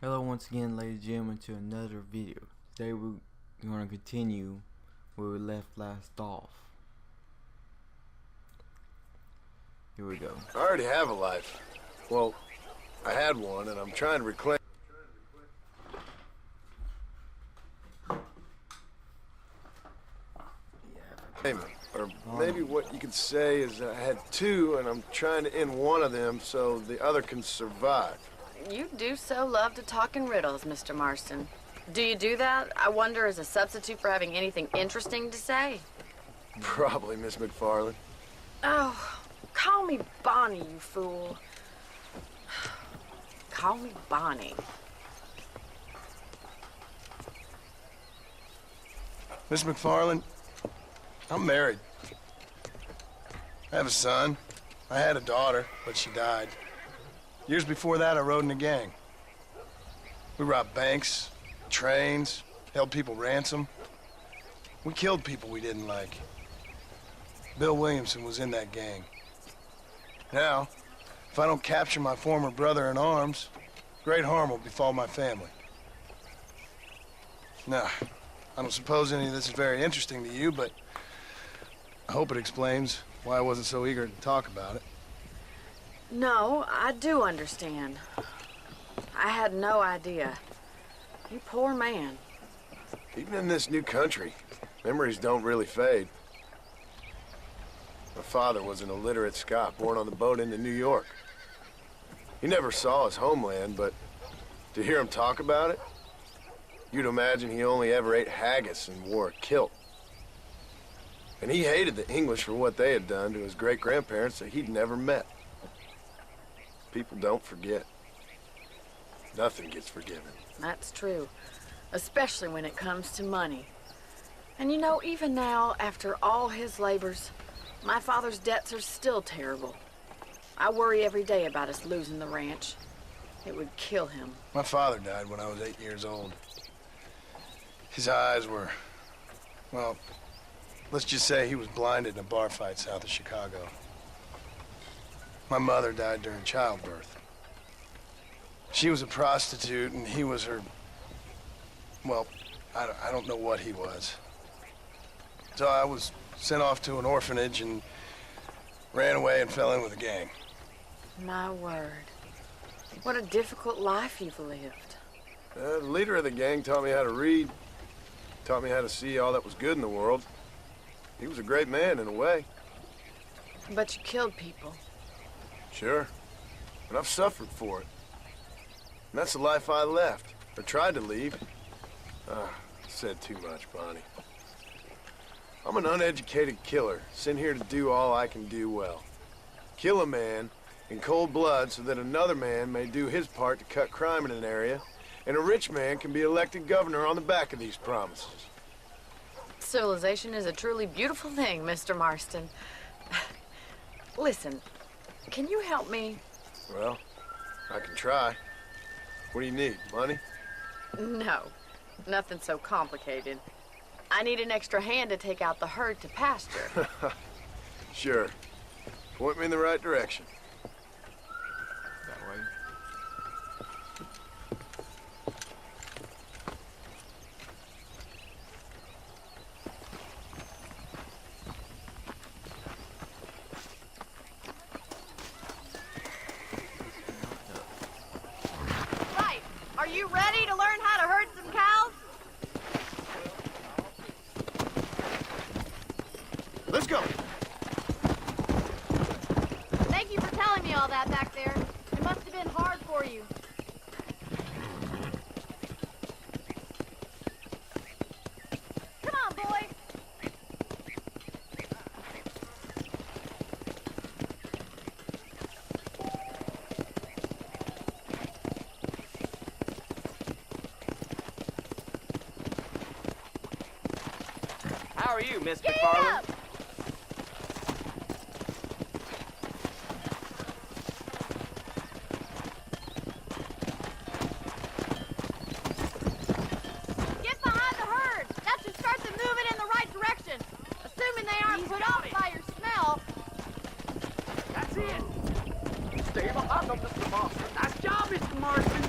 Hello once again, ladies and gentlemen, to another video. Today we're going to continue where we left last off. Here we go. I already have a life. Well, I had one, and I'm trying to reclaim. Or maybe what you could say is I had two, and I'm trying to end one of them so the other can survive. You do so love to talk in riddles, Mr. Marston. Do you do that, I wonder, as a substitute for having anything interesting to say? Probably, Miss McFarland. Oh, call me Bonnie, you fool. Call me Bonnie. Miss McFarland, I'm married. I have a son. I had a daughter, but she died. Years before that, I rode in a gang. We robbed banks, trains, held people ransom. We killed people we didn't like. Bill Williamson was in that gang. Now, if I don't capture my former brother-in-arms, great harm will befall my family. Now, I don't suppose any of this is very interesting to you, but I hope it explains why I wasn't so eager to talk about it. No, I do understand. I had no idea. You poor man. Even in this new country, memories don't really fade. My father was an illiterate Scot born on the boat into New York. He never saw his homeland, but to hear him talk about it, you'd imagine he only ever ate haggis and wore a kilt. And he hated the English for what they had done to his great-grandparents that he'd never met. People don't forget. Nothing gets forgiven. That's true, especially when it comes to money. And you know, even now, after all his labors, my father's debts are still terrible. I worry every day about us losing the ranch. It would kill him. My father died when I was 8 years old. His eyes were, well, let's just say he was blinded in a bar fight south of Chicago. My mother died during childbirth. She was a prostitute, and he was her... Well, I don't know what he was. So I was sent off to an orphanage and ran away and fell in with a gang. My word. What a difficult life you've lived. The leader of the gang taught me how to read, taught me how to see all that was good in the world. He was a great man in a way. But you killed people. Sure, but I've suffered for it. And that's the life I left, or tried to leave. Said too much, Bonnie. I'm an uneducated killer, sent here to do all I can do well. Kill a man in cold blood so that another man may do his part to cut crime in an area, and a rich man can be elected governor on the back of these promises. Civilization is a truly beautiful thing, Mr. Marston. Listen, can you help me? Well, I can try. What do you need, money? No, nothing so complicated. I need an extra hand to take out the herd to pasture. Sure. Point me in the right direction. That way. Right. Are you ready to learn how to herd some cows? Let's go. Thank you for telling me all that back there. It must have been hard for you. Come on, boy. How are you, Miss Giddy McFarland? up! Get behind the herd. That should start them moving in the right direction. Assuming they aren't put off by your smell. That's it. Stay behind them, Mr. Marston. Nice job, Mr. Marston.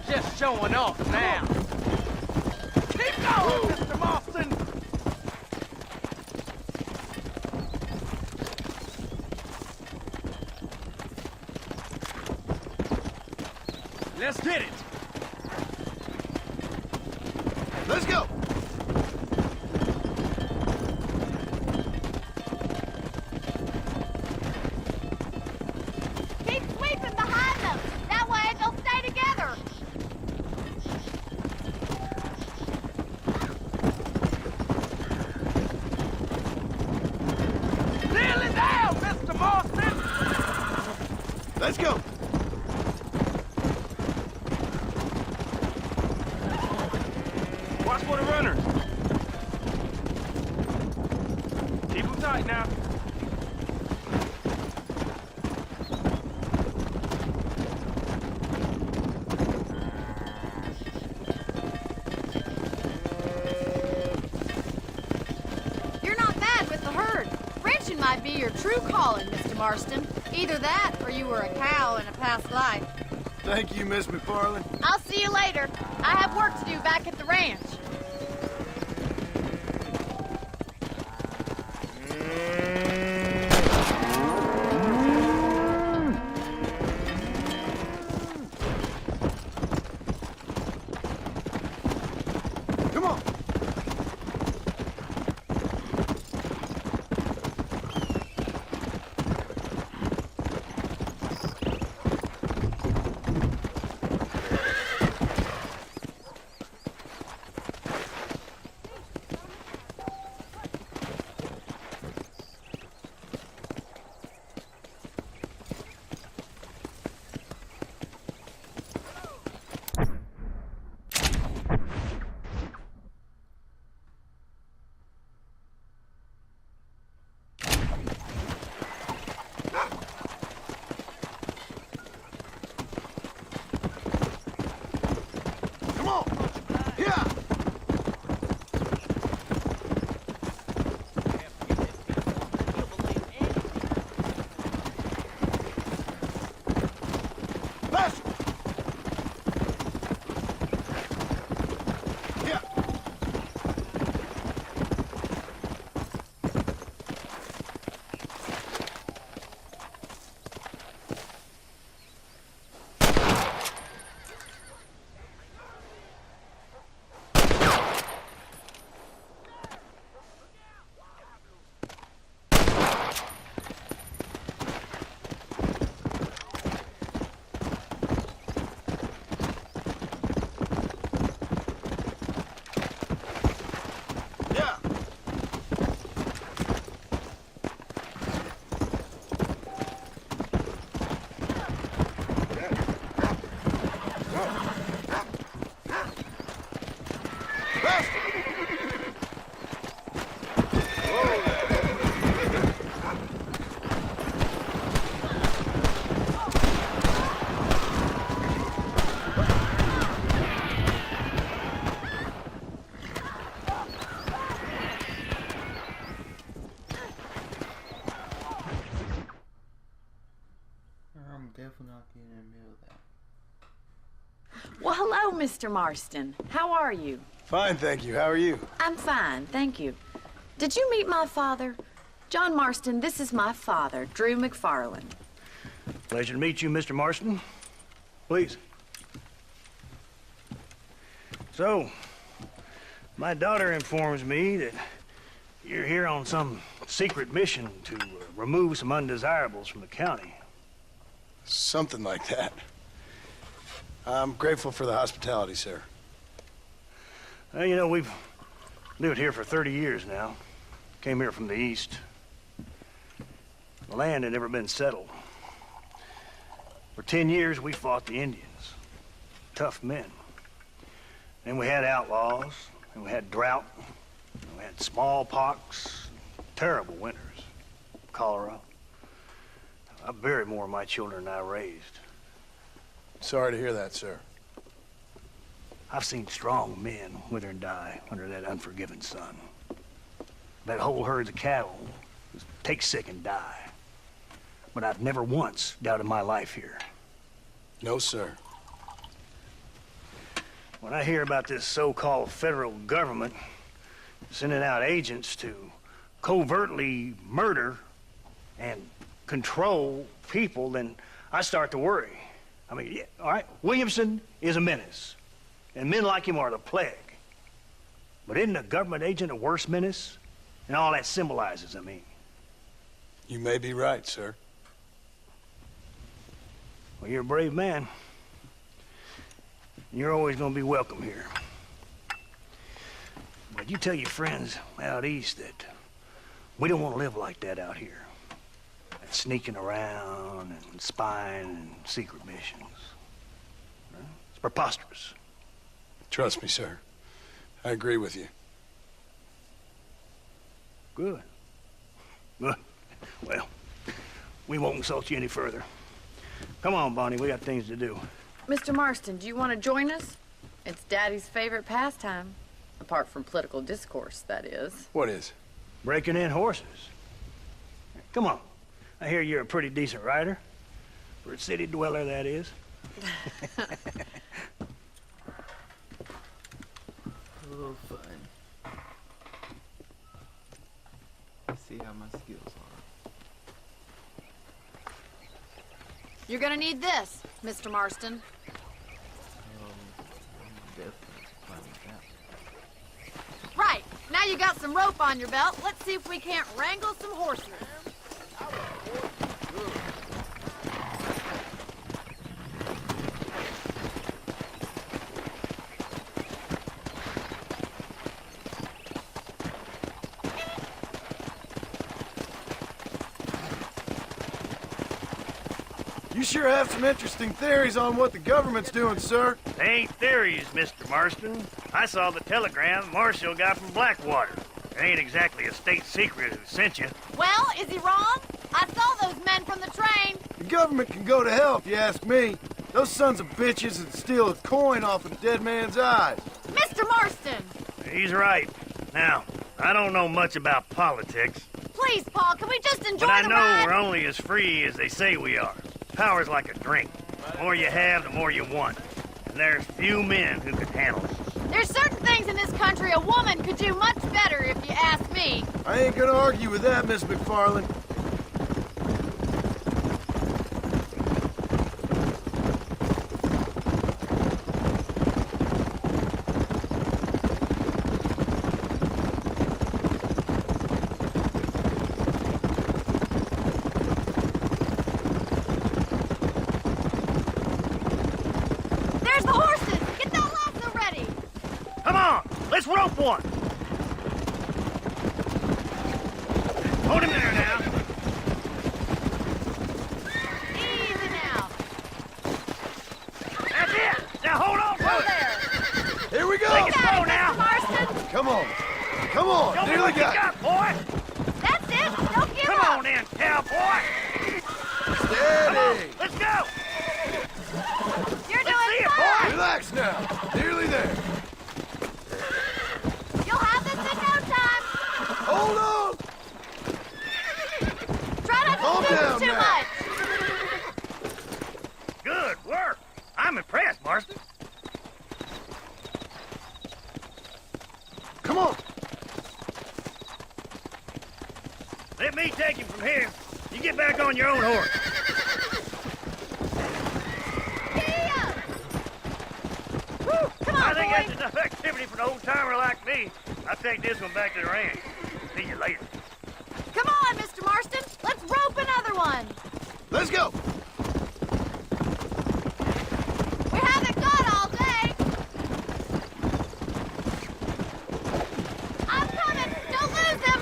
just showing off now. Keep going, Mr. Marston! Let's get it! Let's go! Keep sweeping behind them. That way they'll stay together. Nearly there, Mr. Marston! Let's go! Watch for the runners. Keep them tight now. You're not bad with the herd. Ranching might be your true calling, Mr. Marston. Either that, or you were a cow in a past life. Thank you, Miss McFarland. I'll see you later. I have work to do back at the ranch. Come on! Come on! Yeah! Faster! Yeah! Yeah! I'm definitely not getting in the middle of that. Well, hello, Mr. Marston. How are you? Fine, thank you. How are you? I'm fine, thank you. Did you meet my father? John Marston, this is my father, Drew McFarland. Pleasure to meet you, Mr. Marston. Please. So, my daughter informs me that you're here on some secret mission to remove some undesirables from the county. Something like that. I'm grateful for the hospitality, sir. Well, you know, we've lived here for 30 years now. Came here from the east. The land had never been settled. For 10 years, we fought the Indians. Tough men. Then we had outlaws, and we had drought, and we had smallpox, terrible winters, cholera. I buried more of my children than I raised. Sorry to hear that, sir. I've seen strong men wither and die under that unforgiving sun. That whole herds of cattle just take sick and die. But I've never once doubted my life here. No, sir. When I hear about this so-called federal government sending out agents to covertly murder and control people, then I start to worry. I mean, yeah, all right, Williamson is a menace, and men like him are the plague. But isn't a government agent a worse menace? And all that symbolizes, I mean. You may be right, sir. Well, you're a brave man. You're always gonna be welcome here. But you tell your friends out east that we don't want to live like that out here. That sneaking around and spying and secret missions. Huh? It's preposterous. Trust me, sir. I agree with you. Good. Good. Well, we won't insult you any further. Come on, Bonnie, we got things to do. Mr. Marston, do you want to join us? It's Daddy's favorite pastime. Apart from political discourse, that is. What is? Breaking in horses. Come on. I hear you're a pretty decent rider. For a city dweller, that is. A little fun. Let's see how my skills are. You're gonna need this, Mr. Marston. Definitely fine with that. Right. Now you got some rope on your belt. Let's see if we can't wrangle some horses. You sure have some interesting theories on what the government's doing, sir. They ain't theories, Mr. Marston. I saw the telegram Marshall got from Blackwater. It ain't exactly a state secret who sent you. Well, is he wrong? I saw those men from the train. The government can go to hell if you ask me. Those sons of bitches would steal a coin off a dead man's eyes. Mr. Marston! He's right. Now, I don't know much about politics, Please, Paul, can we just enjoy but I the know ride? we're only as free as they say we are. Power's like a drink. The more you have, the more you want. And there's few men who can handle it. There's certain things in this country a woman could do much better, if you ask me. I ain't gonna argue with that, Miss McFarland. There's the horses! Get that lasso ready! Come on, let's rope one. Hold him there now. Easy now. That's it. Now hold on Go to it. there. Here we go! Take it Got slow it, now. Mr. Marston. Come on! Come on! Show me Nearly what you got got, boy. That's it. Don't give Come up. on in, cowboy. it! Come on, Steady! let's go. You're Let's see doing it, fine. boy. Relax now! Nearly there! You'll have this in no time. Hold on! Try not Calm to down scoop too now. much. Good work. I'm impressed, Marston. Come on! Let me take him from here. You get back on your own horse. Yeah. Woo, come on, I think boy. that's enough activity for an old-timer like me. I'll take this one back to the ranch. See you later. Come on, Mr. Marston. Let's rope another one. Let's go! We haven't got all day. I'm coming. Don't lose him.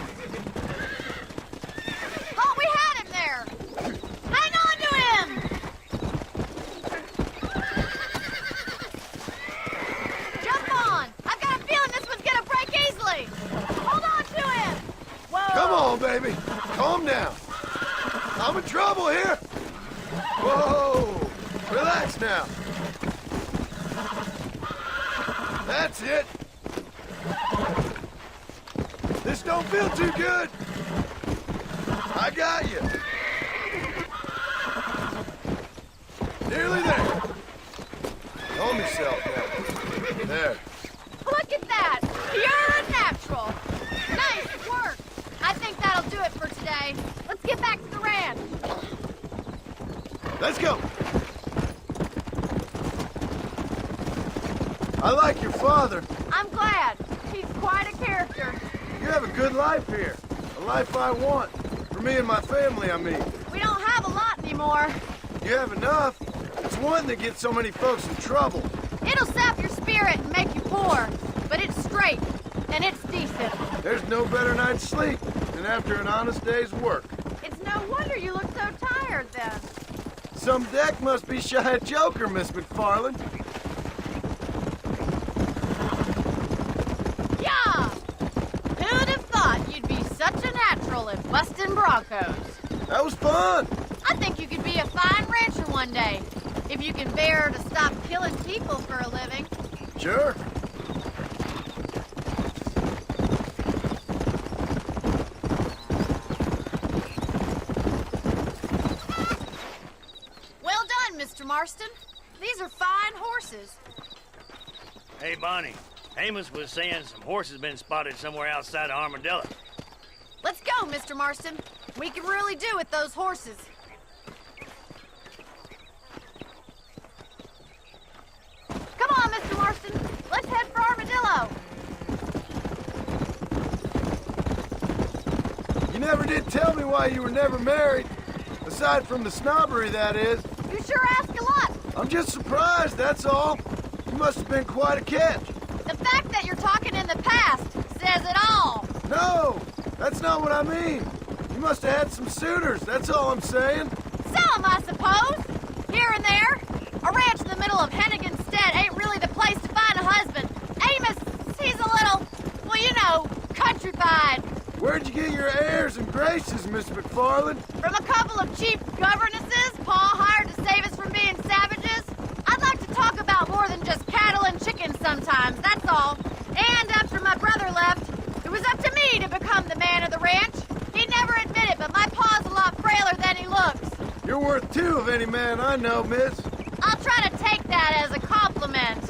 Oh, we had him there. Hang on to him. Jump on. I've got a feeling this one's gonna break easily. Hold on to him. Whoa. Come on, baby! Calm down! I'm in trouble here! Whoa! Relax now! That's it! This don't feel too good! I got you! Nearly there! Calm yourself now. Let's go. I like your father. I'm glad. He's quite a character. You have a good life here. A life I want. For me and my family, I mean. We don't have a lot anymore. You have enough. It's one that gets so many folks in trouble. It'll sap your spirit and make you poor, but it's straight, and it's decent. There's no better night's sleep than after an honest day's work. It's no wonder you look so tired then. Some deck must be shy of Joker, Miss McFarland. Yeah! Who'd have thought you'd be such a natural at busting Broncos? That was fun. I think you could be a fine rancher one day, if you can bear to stop killing people for a living. Sure. Well done, Mr. Marston. These are fine horses. Hey, Bonnie. Amos was saying some horses been spotted somewhere outside of Armadillo. Let's go, Mr. Marston. We can really do with those horses. Come on, Mr. Marston. Let's head for Armadillo. You never did tell me why you were never married. Aside from the snobbery, that is. You sure ask a lot. I'm just surprised, that's all. You must have been quite a catch. The fact that you're talking in the past says it all. No, that's not what I mean. You must have had some suitors, that's all I'm saying. Some, I suppose. Here and there. A ranch in the middle of Hennigan's Stead ain't really the place to find a husband. Amos, he's a little, well, you know, countrified. Where'd you get your airs and graces, Miss McFarland? From a couple of cheap governesses Pa hired to save us from being savages. I'd like to talk about more than just cattle and chickens sometimes, that's all. And after my brother left, it was up to me to become the man of the ranch. He'd never admit it, but my pa's a lot frailer than he looks. You're worth two of any man I know, miss. I'll try to take that as a compliment.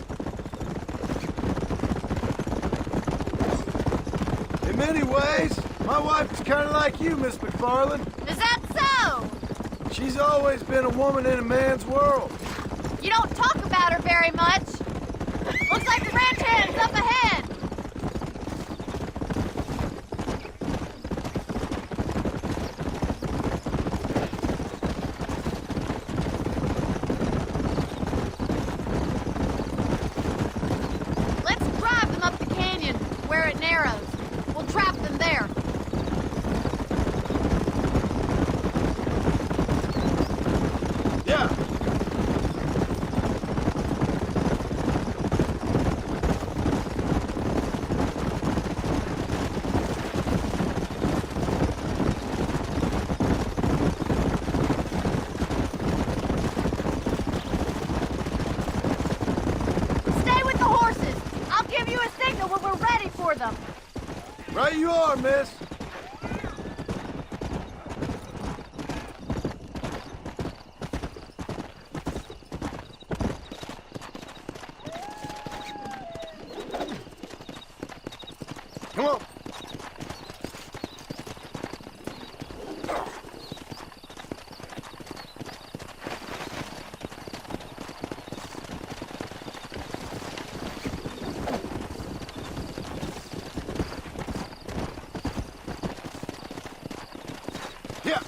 In many ways, my wife is kind of like you, Miss McFarland. Is that so? She's always been a woman in a man's world. You don't talk about her very much. Looks like the ranch hand's up ahead. Let's drive them up the canyon, where it narrows. We'll trap them there. Yeah. Stay with the horses. I'll give you a signal when we're ready for them. Right you are, miss. Come on. Yeah.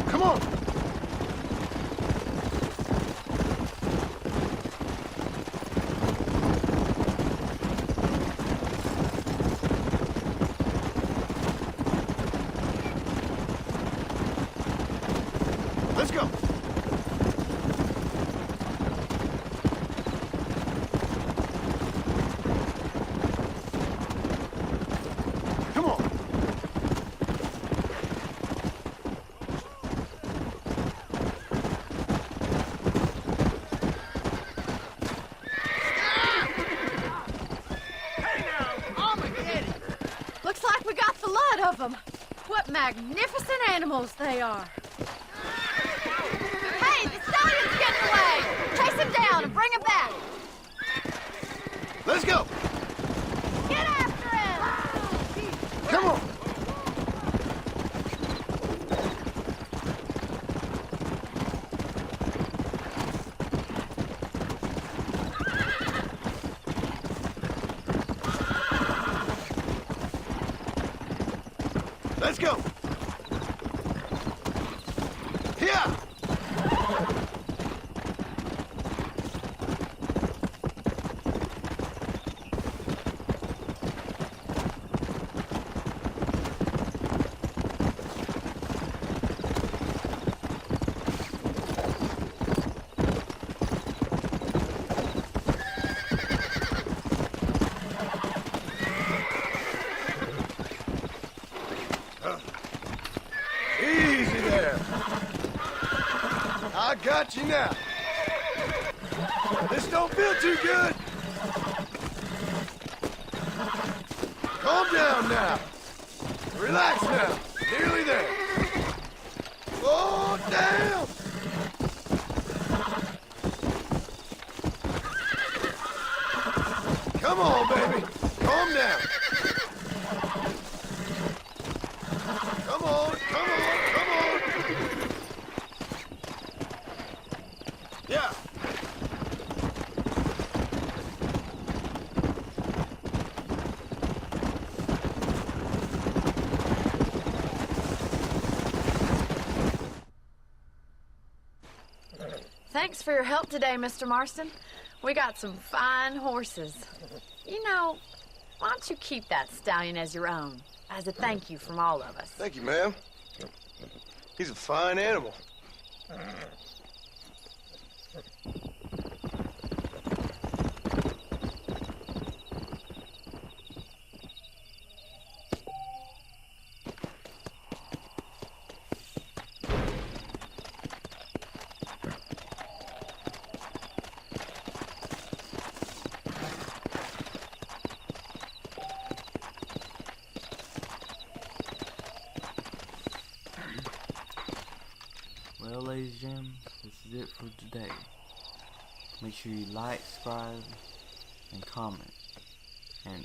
Come on. Let's go. Come on. Looks like we got the lot of them. What magnificent animals they are. Hey, the stallion's getting away! Chase him got you now. This don't feel too good. Calm down now. Relax now. Nearly there. Oh, damn! Come on, baby. Calm down. Come on, come on, come on. Yeah. Thanks for your help today, Mr. Marston. We got some fine horses. You know, why don't you keep that stallion as your own, as a thank you from all of us? Thank you, ma'am. He's a fine animal. Well, ladies and gentlemen, this is it for today. Make sure you like, subscribe, and comment. And